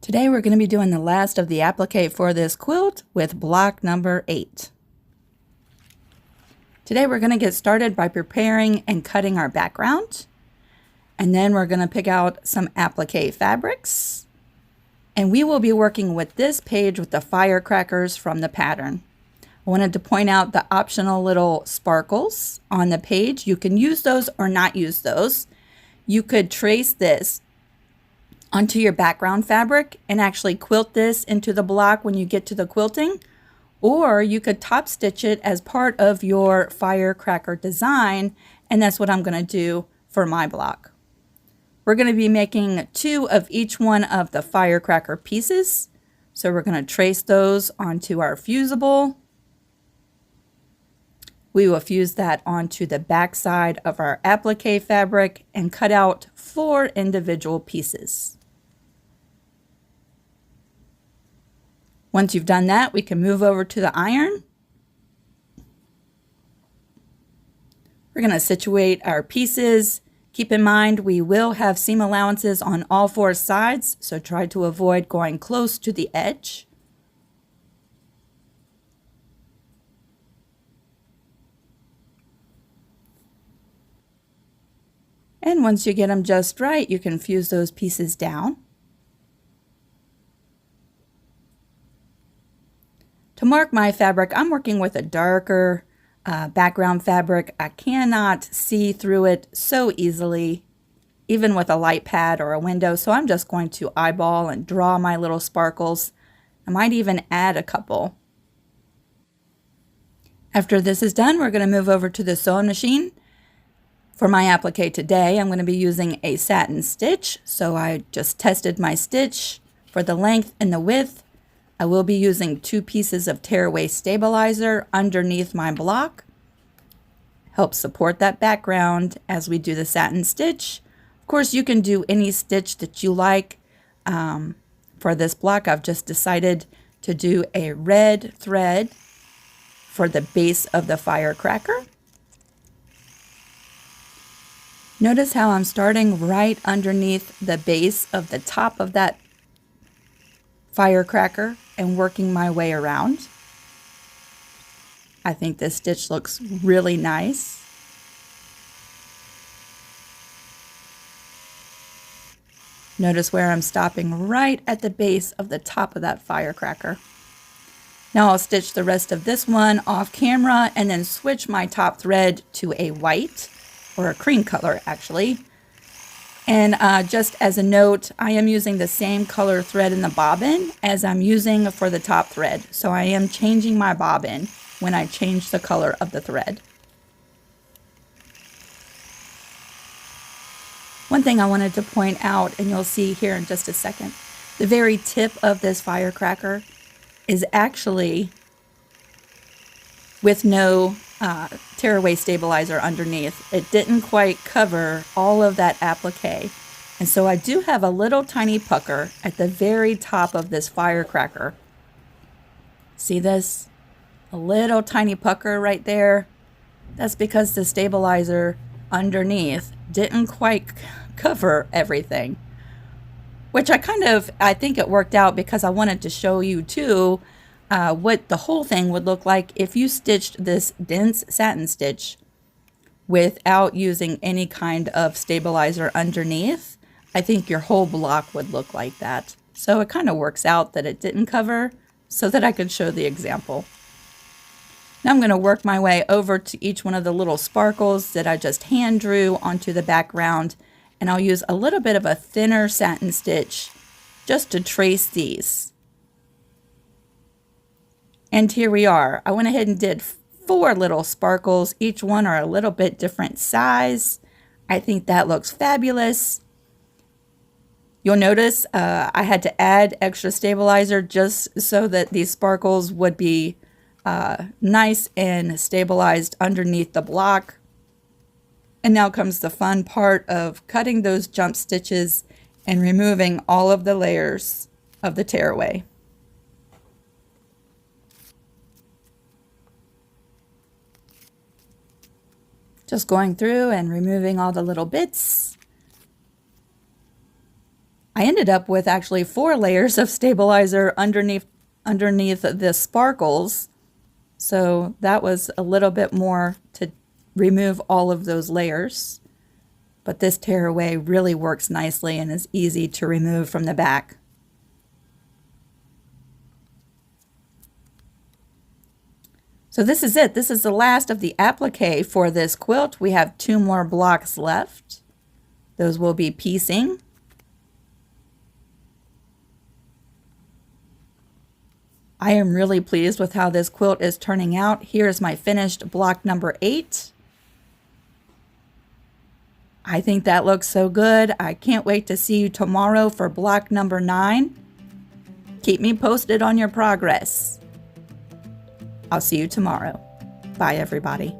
Today we're going to be doing the last of the applique for this quilt with block number 8. Today we're going to get started by preparing and cutting our background. And then we're going to pick out some applique fabrics. And we will be working with this page with the firecrackers from the pattern. I wanted to point out the optional little sparkles on the page. You can use those or not use those. You could trace this onto your background fabric and actually quilt this into the block when you get to the quilting, or you could top stitch it as part of your firecracker design, and that's what I'm going to do for my block. We're going to be making 2 of each one of the firecracker pieces, so we're going to trace those onto our fusible. We will fuse that onto the back side of our applique fabric and cut out 4 individual pieces. Once you've done that, we can move over to the iron. We're going to situate our pieces. Keep in mind we will have seam allowances on all 4 sides, so try to avoid going close to the edge. And once you get them just right, you can fuse those pieces down. To mark my fabric, I'm working with a darker background fabric. I cannot see through it so easily, even with a light pad or a window, so I'm just going to eyeball and draw my little sparkles. I might even add a couple. After this is done, we're going to move over to the sewing machine. For my applique today, I'm going to be using a satin stitch, so I just tested my stitch for the length and the width. I will be using 2 pieces of tearaway stabilizer underneath my block. Help support that background as we do the satin stitch. Of course, you can do any stitch that you like. For this block, I've just decided to do a red thread for the base of the firecracker. Notice how I'm starting right underneath the base of the top of that firecracker and working my way around. I think this stitch looks really nice. Notice where I'm stopping right at the base of the top of that firecracker. Now I'll stitch the rest of this one off camera and then switch my top thread to a white, or a cream color actually. And just as a note, I am using the same color thread in the bobbin as I'm using for the top thread. So I am changing my bobbin when I change the color of the thread. One thing I wanted to point out, and you'll see here in just a second, the very tip of this firecracker is actually with no tearaway stabilizer underneath. It didn't quite cover all of that applique. And so I do have a little tiny pucker at the very top of this firecracker. See this? A little tiny pucker right there. That's because the stabilizer underneath didn't quite cover everything. Which I think it worked out because I wanted to show you too what the whole thing would look like if you stitched this dense satin stitch without using any kind of stabilizer underneath. I think your whole block would look like that. So it kind of works out that it didn't cover so that I could show the example. Now I'm going to work my way over to each one of the little sparkles that I just hand drew onto the background, and I'll use a little bit of a thinner satin stitch just to trace these. And here we are. I went ahead and did 4 little sparkles. Each one are a little bit different size. I think that looks fabulous. You'll notice I had to add extra stabilizer just so that these sparkles would be nice and stabilized underneath the block. And now comes the fun part of cutting those jump stitches and removing all of the layers of the tearaway. Just going through and removing all the little bits. I ended up with actually 4 layers of stabilizer underneath the sparkles. So that was a little bit more to remove all of those layers. But this tearaway really works nicely and is easy to remove from the back. So this is it. This is the last of the applique for this quilt. We have 2 more blocks left. Those will be piecing. I am really pleased with how this quilt is turning out. Here's my finished block number 8. I think that looks so good. I can't wait to see you tomorrow for block number 9. Keep me posted on your progress. I'll see you tomorrow. Bye, everybody.